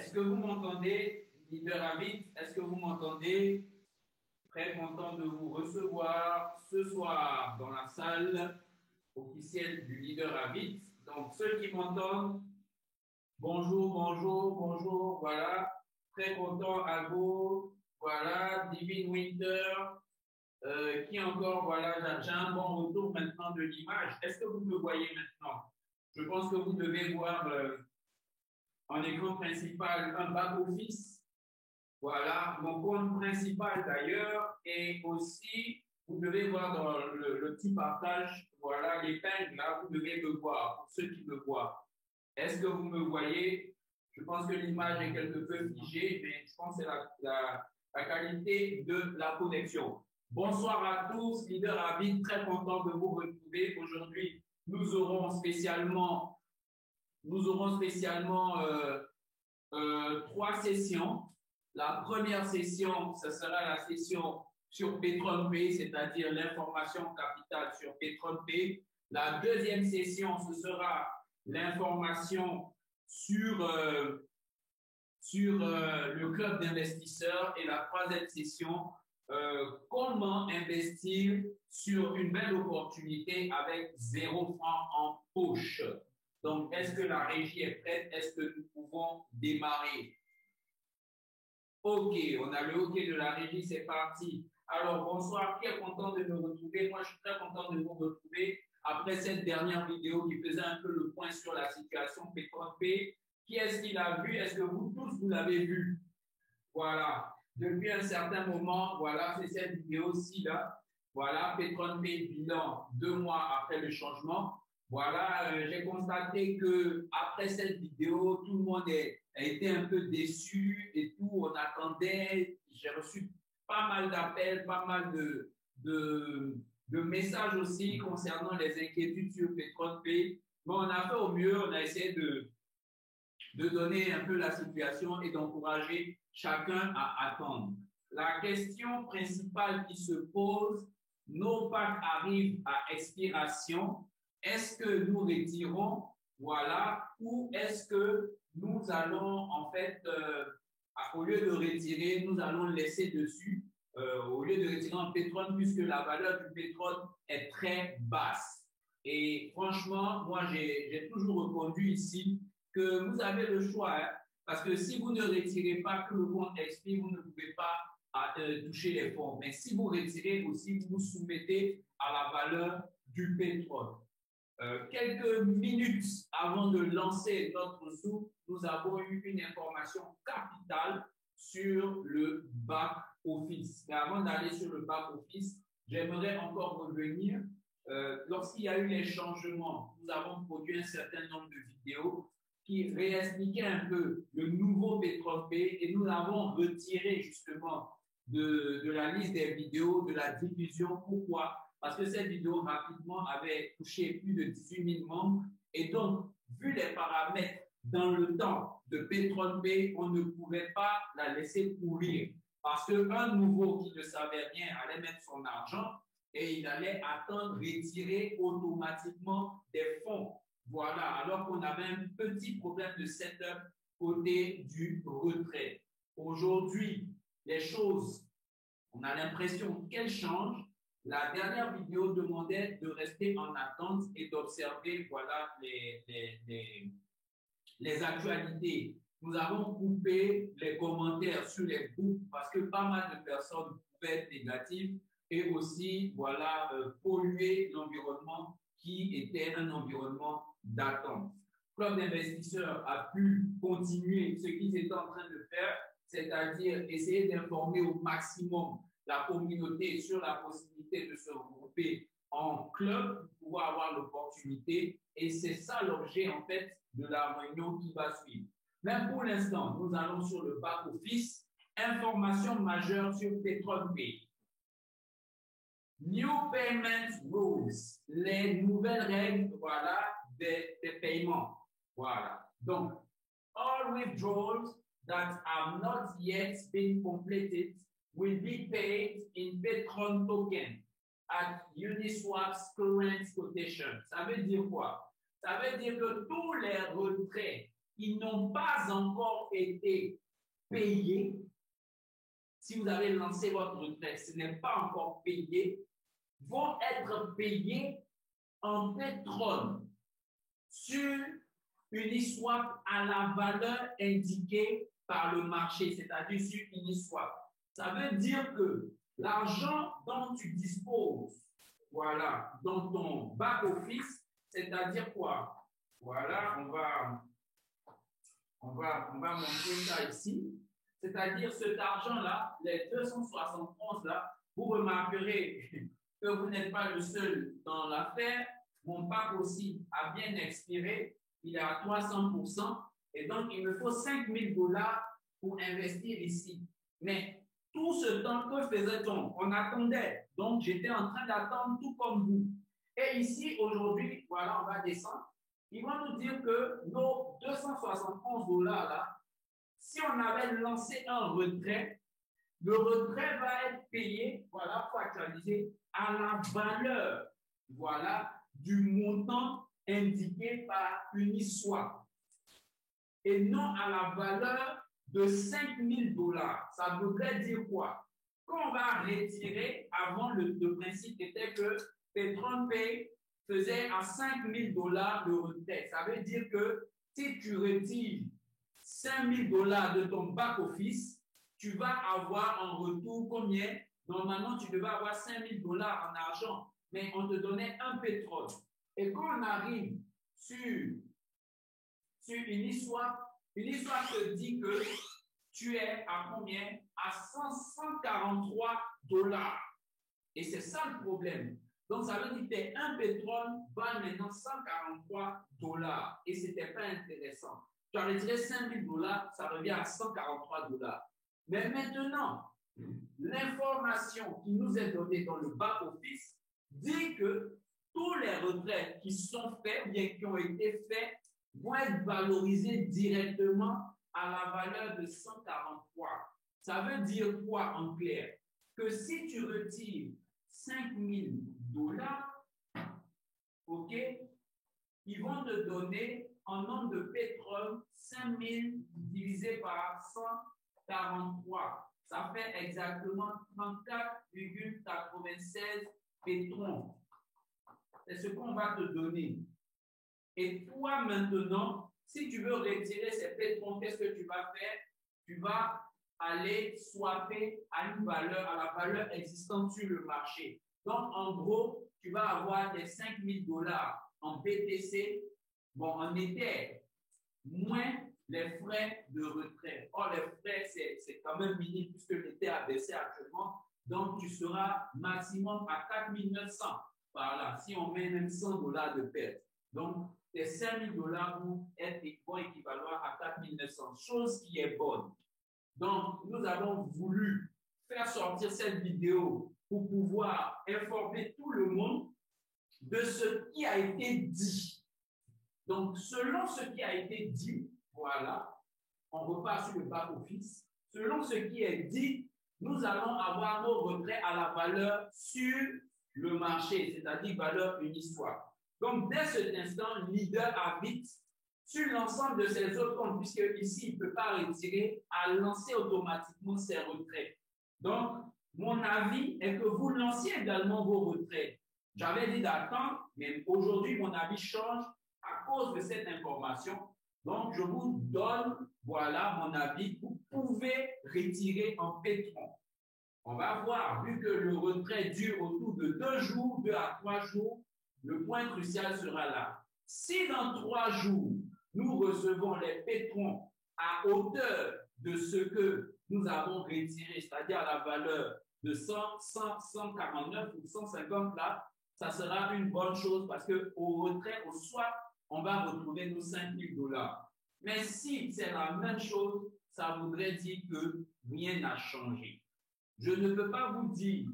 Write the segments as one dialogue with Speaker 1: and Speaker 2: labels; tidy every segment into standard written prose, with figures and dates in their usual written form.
Speaker 1: Est-ce que vous m'entendez, leader Avid? Est-ce que vous m'entendez? Très content de vous recevoir ce soir dans la salle officielle du leader Avid. Donc, ceux qui m'entendent, bonjour, bonjour, bonjour, voilà. Très content à vous. Voilà, Divine Winter. Qui encore, voilà, j'ai un bon retour maintenant de l'image. Est-ce que vous me voyez maintenant? Je pense que vous devez voir en écran principal un back-office. Voilà, mon compte principal d'ailleurs. Et aussi, vous devez voir dans le petit partage, voilà, l'épingle, là, vous devez me voir, pour ceux qui me voient. Est-ce que vous me voyez? Je pense que l'image est quelque peu figée, mais je pense que c'est la qualité de la connexion. Bonsoir à tous, leader Avid, très content de vous retrouver. Aujourd'hui, nous aurons spécialement trois sessions. La première session, ce sera la session sur P30P, c'est-à-dire l'information capitale sur P30P. La deuxième session, ce sera l'information sur le club d'investisseurs. Et la troisième session, comment investir sur une belle opportunité avec 0 franc en poche. Donc, est-ce que la régie est prête? Est-ce que nous pouvons démarrer? OK, on a le OK de la régie, c'est parti. Alors, bonsoir, qui est content de me retrouver? Moi, je suis très content de vous retrouver après cette dernière vidéo qui faisait un peu le point sur la situation P30P. Qui est-ce qui l'a vu? Est-ce que vous tous, vous l'avez vu? Voilà. Depuis un certain moment, voilà, c'est cette vidéo-ci, là. Voilà, P30P bilan 2 mois après le changement. Voilà, j'ai constaté que après cette vidéo, tout le monde a été un peu déçu et tout. On attendait. J'ai reçu pas mal d'appels, pas mal de messages aussi concernant les inquiétudes sur P30P. Mais on a fait au mieux. On a essayé de donner un peu la situation et d'encourager chacun à attendre. La question principale qui se pose, nos packs arrivent à expiration. Est-ce que nous retirons, voilà, ou est-ce que nous allons, en fait, au lieu de retirer, nous allons laisser dessus, au lieu de retirer en pétrole, puisque la valeur du pétrole est très basse. Et franchement, moi, j'ai toujours répondu ici que vous avez le choix, hein, parce que si vous ne retirez pas, que le compte expire, vous ne pouvez pas toucher les fonds. Mais si vous retirez aussi, vous vous soumettez à la valeur du pétrole. Quelques minutes avant de lancer notre soupe, nous avons eu une information capitale sur le back-office. Mais avant d'aller sur le back-office, j'aimerais encore revenir. Lorsqu'il y a eu les changements, nous avons produit un certain nombre de vidéos qui réexpliquaient un peu le nouveau P30P et nous l'avons retiré justement de la liste des vidéos, de la diffusion. Pourquoi? Parce que cette vidéo rapidement avait touché plus de 18 000 membres et donc, vu les paramètres dans le temps de P30P, on ne pouvait pas la laisser pourrir parce qu'un nouveau qui ne savait rien allait mettre son argent et il allait attendre retirer automatiquement des fonds. Voilà, alors qu'on avait un petit problème de setup côté du retrait. Aujourd'hui, les choses, on a l'impression qu'elles changent. La dernière vidéo demandait de rester en attente et d'observer voilà, les actualités. Nous avons coupé les commentaires sur les groupes parce que pas mal de personnes pouvaient être négatives et aussi voilà, polluer l'environnement qui était un environnement d'attente. Le club d'investisseurs a pu continuer ce qu'ils étaient en train de faire, c'est-à-dire essayer d'informer au maximum la communauté sur la possibilité de se regrouper en club pour pouvoir avoir l'opportunité. Et c'est ça l'objet, en fait, de la réunion qui va suivre. Même pour l'instant, nous allons sur le back-office. Information majeure sur P30P. New Payment Rules, les nouvelles règles voilà, des paiements. Voilà. Donc, all withdrawals that have not yet been completed will be paid in Petron token at Uniswap's current quotation. Ça veut dire quoi? Ça veut dire que tous les retraits qui n'ont pas encore été payés, si vous avez lancé votre retrait, ce n'est pas encore payé, vont être payés en pétrole sur Uniswap à la valeur indiquée par le marché, c'est-à-dire sur Uniswap. Ça veut dire que l'argent dont tu disposes, voilà, dans ton back-office, c'est-à-dire quoi? Voilà, on va montrer ça ici. C'est-à-dire cet argent-là, les 271 là, vous remarquerez que vous n'êtes pas le seul dans l'affaire. Mon pack aussi a bien expiré, il est à 300%, et donc il me faut 5 000 $ pour investir ici. Mais tout ce temps, que faisait-on? On attendait. Donc j'étais en train d'attendre tout comme vous. Et ici, aujourd'hui, voilà, on va descendre. Ils vont nous dire que nos 271 $ là, si on avait lancé un retrait, le retrait va être payé, voilà, pour actualiser, à la valeur, voilà, du montant indiqué par Uniswap et non à la valeur de 5 000 $. Ça voudrait dire quoi? Quand on va retirer, avant le principe était que PetronPay faisait à 5 000 $ le retrait. Ça veut dire que si tu retires 5 000 $ de ton back-office, tu vas avoir en retour combien? Normalement, tu devais avoir 5 000 $ en argent, mais on te donnait un pétrole. Et quand on arrive sur Uniswap, Uniswap te dit que tu es à combien? À 143 $. Et c'est ça le problème. Donc, ça veut dire que un pétrole vaut maintenant 143 $. Et ce n'était pas intéressant. Tu as retiré 5 000 $, ça revient à 143 $. Mais maintenant, l'information qui nous est donnée dans le back-office dit que tous les retraits qui sont faits, ou bien qui ont été faits, vont être valorisés directement à la valeur de 143. Ça veut dire quoi en clair? Que si tu retires 5 000 $, ok, ils vont te donner en nombre de pétrole 5 000 divisé par 143. Ça fait exactement 34,96 pétrons. C'est ce qu'on va te donner. Et toi, maintenant, si tu veux retirer ces pétrons, qu'est-ce que tu vas faire? Tu vas aller swapper à une valeur, à la valeur existante sur le marché. Donc, en gros, tu vas avoir des 5 000 $ en BTC, bon, en Ether, moins les frais de retrait. Or, les frais, c'est quand même minime puisque l'Ether a baissé actuellement. Donc, tu seras maximum à 4 900 par là, si on met même 100 $ de perte. Donc, les 5 000 $ vont équivaloir à 4 900, chose qui est bonne. Donc, nous avons voulu faire sortir cette vidéo pour pouvoir informer tout le monde de ce qui a été dit. Donc, selon ce qui a été dit, voilà, on repart sur le back-office. Selon ce qui est dit, nous allons avoir nos retraits à la valeur sur le marché, c'est-à-dire valeur Uniswap. Donc, dès cet instant, Leader invite sur l'ensemble de ses autres comptes, puisque ici, il ne peut pas retirer, à lancer automatiquement ses retraits. Donc, mon avis est que vous lanciez également vos retraits. J'avais dit d'attendre, mais aujourd'hui, mon avis change à cause de cette information. Donc, je vous donne, voilà, mon avis. Vous pouvez retirer en pétron. On va voir, vu que le retrait dure autour de 2 jours, 2 à 3 jours, le point crucial sera là. Si dans 3 jours, nous recevons les pétrons à hauteur de ce que nous avons retiré, c'est-à-dire à la valeur de 149 ou 150 là, ça sera une bonne chose parce qu'au retrait, au swap, on va retrouver nos 5 000 $. Mais si c'est la même chose, ça voudrait dire que rien n'a changé. Je ne peux pas vous dire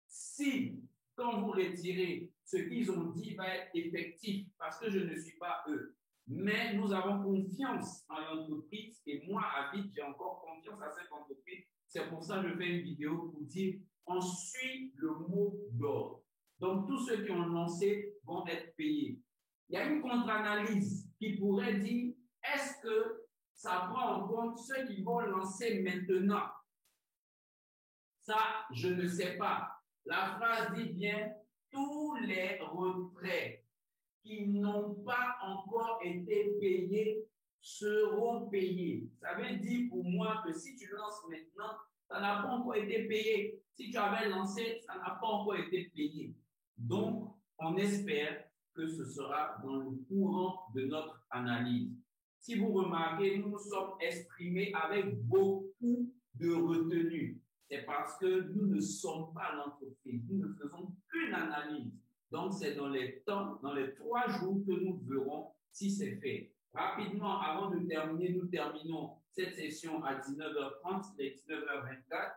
Speaker 1: si, quand vous retirez, ce qu'ils ont dit va être effectif parce que je ne suis pas eux. Mais nous avons confiance en l'entreprise et moi, à vite, j'ai encore confiance à cette entreprise. C'est pour ça que je fais une vidéo pour dire on suit le mot d'ordre. Donc, tous ceux qui ont lancé vont être payés. Il y a une contre-analyse qui pourrait dire est-ce que ça prend en compte ceux qui vont lancer maintenant? Ça, je ne sais pas. La phrase dit bien tous les retraits qui n'ont pas encore été payés seront payés. Ça veut dire pour moi que si tu lances maintenant, ça n'a pas encore été payé. Si tu avais lancé, ça n'a pas encore été payé. Donc, on espère que ce sera dans le courant de notre analyse. Si vous remarquez, nous nous sommes exprimés avec beaucoup de retenue. C'est parce que nous ne sommes pas l'entreprise. Nous ne faisons qu'une analyse. Donc, c'est dans les 3 jours que nous verrons si c'est fait. Rapidement, avant de terminer, nous terminons cette session à 19h30, il est 19h24.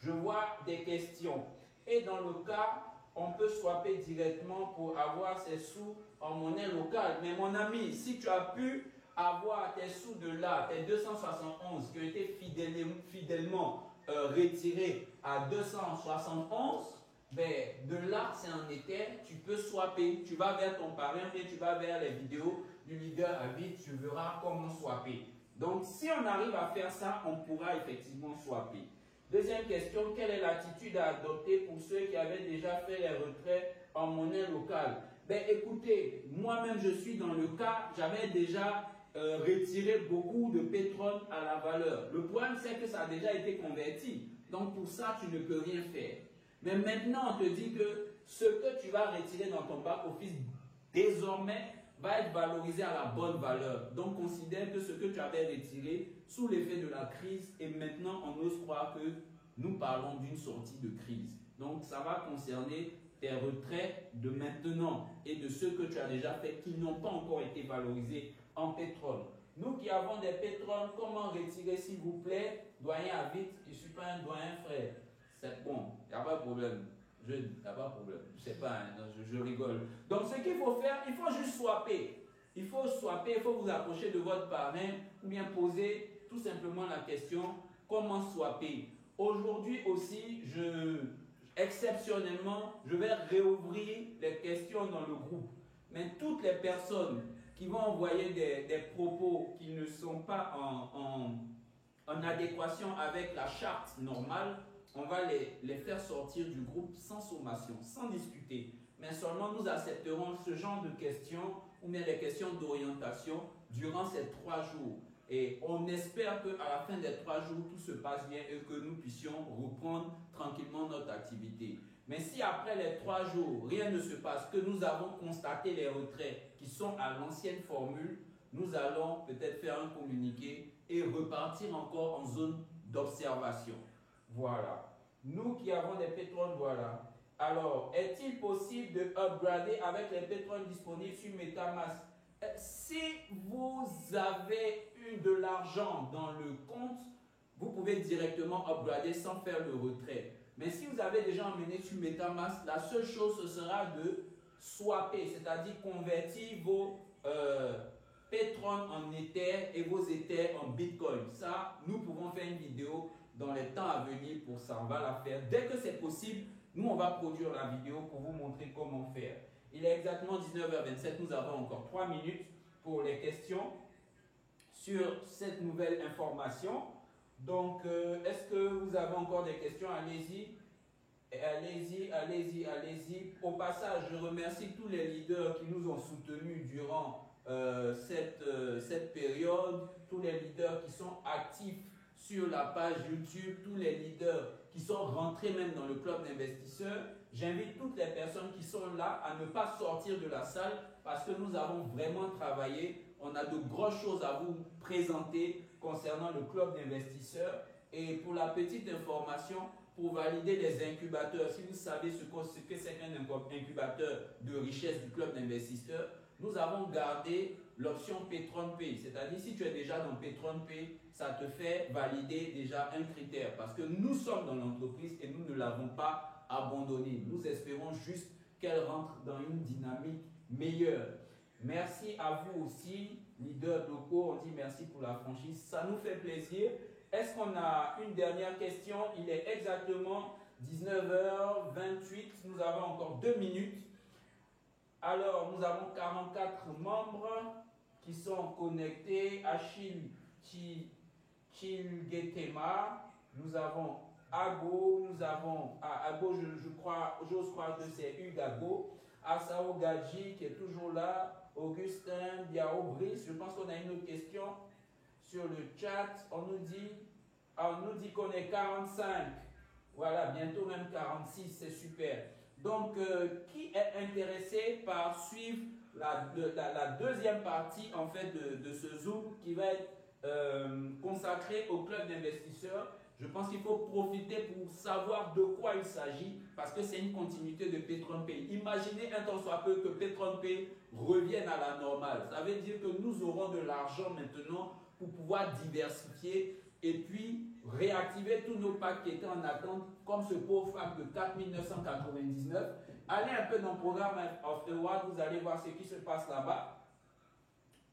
Speaker 1: Je vois des questions. Et dans le cas, on peut swapper directement pour avoir ses sous en monnaie locale. Mais mon ami, si tu as pu avoir tes sous de là, tes 271 qui ont été fidèlement retirés à 271, ben, de là, c'est en Ether, tu peux swapper. Tu vas vers ton parrain et tu vas vers les vidéos du leader à vide, tu verras comment swapper. Donc, si on arrive à faire ça, on pourra effectivement swapper. Deuxième question, quelle est l'attitude à adopter pour ceux qui avaient déjà fait les retraits en monnaie locale? Ben, écoutez, moi-même, je suis dans le cas, j'avais déjà retiré beaucoup de pétrole à la valeur. Le problème, c'est que ça a déjà été converti. Donc, pour ça, tu ne peux rien faire. Mais maintenant, on te dit que ce que tu vas retirer dans ton back-office, désormais, va être valorisé à la bonne valeur. Donc, considère que ce que tu avais retiré sous l'effet de la crise, et maintenant, on ose croire que nous parlons d'une sortie de crise. Donc, ça va concerner tes retraits de maintenant et de ceux que tu as déjà fait qui n'ont pas encore été valorisés en pétrole. Nous qui avons des pétroles, comment retirer, s'il vous plaît? Doyen à vite, je ne suis pas un doyen, frère. C'est bon, il n'y a pas de problème. Il n'y a pas de problème. Je sais pas, hein, je rigole. Donc, ce qu'il faut faire, il faut juste swapper. Il faut swapper, il faut vous approcher de votre parrain ou bien poser tout simplement la question comment swapper. Aujourd'hui aussi, exceptionnellement, je vais réouvrir les questions dans le groupe. Mais toutes les personnes qui vont envoyer des propos qui ne sont pas en adéquation avec la charte normale, on va les faire sortir du groupe sans sommation, sans discuter. Mais seulement nous accepterons ce genre de questions ou bien les questions d'orientation durant ces 3 jours. Et on espère qu'à la fin des 3 jours, tout se passe bien et que nous puissions reprendre tranquillement notre activité. Mais si après les 3 jours, rien ne se passe, que nous avons constaté les retraits qui sont à l'ancienne formule, nous allons peut-être faire un communiqué et repartir encore en zone d'observation. Voilà. Nous qui avons des pétroles, voilà. Alors, est-il possible de upgrader avec les pétroles disponibles sur MetaMask? Si vous avez eu de l'argent dans le compte, vous pouvez directement upgrader sans faire le retrait. Mais si vous avez déjà emmené sur MetaMask, la seule chose ce sera de swapper, c'est-à-dire convertir vos pétroles en Ether et vos Ethers en Bitcoin. Ça, nous pouvons faire une vidéo dans les temps à venir pour ça. On va la faire. Dès que c'est possible, nous, on va produire la vidéo pour vous montrer comment faire. Il est exactement 19h27. Nous avons encore 3 minutes pour les questions sur cette nouvelle information. Donc, est-ce que vous avez encore des questions? Allez-y. Allez-y, allez-y, allez-y. Au passage, je remercie tous les leaders qui nous ont soutenus durant cette période, tous les leaders qui sont actifs sur la page YouTube, tous les leaders qui sont rentrés même dans le club d'investisseurs. J'invite toutes les personnes qui sont là à ne pas sortir de la salle parce que nous avons vraiment travaillé. On a de grosses choses à vous présenter concernant le club d'investisseurs. Et pour la petite information, pour valider les incubateurs, si vous savez ce que c'est qu'un incubateur de richesse du club d'investisseurs, nous avons gardé l'option PatronPay. C'est-à-dire, si tu es déjà dans PatronPay, ça te fait valider déjà un critère. Parce que nous sommes dans l'entreprise et nous ne l'avons pas abandonnée. Nous espérons juste qu'elle rentre dans une dynamique meilleure. Merci à vous aussi, leaders locaux. On dit merci pour la franchise. Ça nous fait plaisir. Est-ce qu'on a une dernière question? Il est exactement 19h28. Nous avons encore 2 minutes. Alors, nous avons 44 membres
Speaker 2: qui sont connectés. Achille Chilgetema, nous avons Ago, nous avons Ago, j'ose croire que c'est Hugues Ago, Asao Gadji qui est toujours là, Augustin Biao Brice. Je pense qu'on a une autre question sur le chat. On nous dit qu'on est 45. Voilà, bientôt même 46, c'est super. Donc, qui est intéressé par suivre la deuxième partie en fait de ce Zoom qui va être consacré au club d'investisseurs? Je pense qu'il faut profiter pour savoir de quoi il s'agit parce que c'est une continuité de P30P. Imaginez un temps soit peu que P30P revienne à la normale. Ça veut dire que nous aurons de l'argent maintenant pour pouvoir diversifier et puis réactiver tous nos packs qui étaient en attente, comme ce pauvre pack de 4 999. Allez un peu dans le programme of Award, vous allez voir ce qui se passe là-bas.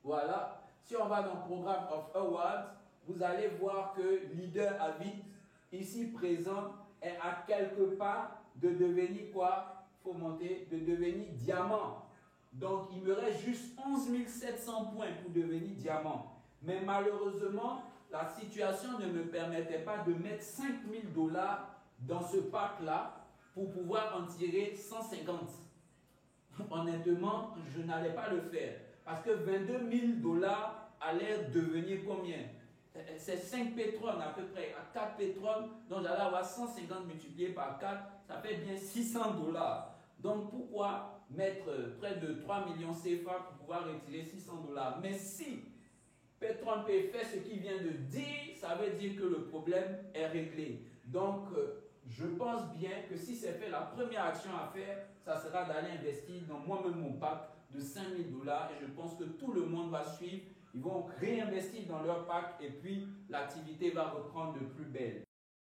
Speaker 2: Voilà. Si on va dans le programme of Awards, vous allez voir que Leader Avid, ici présent, est à quelques pas de devenir quoi? Il faut monter, de devenir diamant. Donc, il me reste juste 11 700 points pour devenir diamant. Mais malheureusement, la situation ne me permettait pas de mettre 5 000 $ dans ce pack-là pour pouvoir en tirer 150. Honnêtement, je n'allais pas le faire. Parce que 22 000 $ allait devenir combien? C'est 5 pétroles à peu près, à 4 pétroles, donc j'allais avoir 150 multiplié par 4, ça fait bien 600 $. Donc pourquoi mettre près de 3 millions CFA pour pouvoir retirer 600 $? Mais si P30P fait ce qu'il vient de dire, ça veut dire que le problème est réglé. Donc, je pense bien que si c'est fait, la première action à faire, ça sera d'aller investir dans moi-même mon pack de 5 000 $ et je pense que tout le monde va suivre. Ils vont réinvestir dans leur pack et puis l'activité va reprendre de plus belle.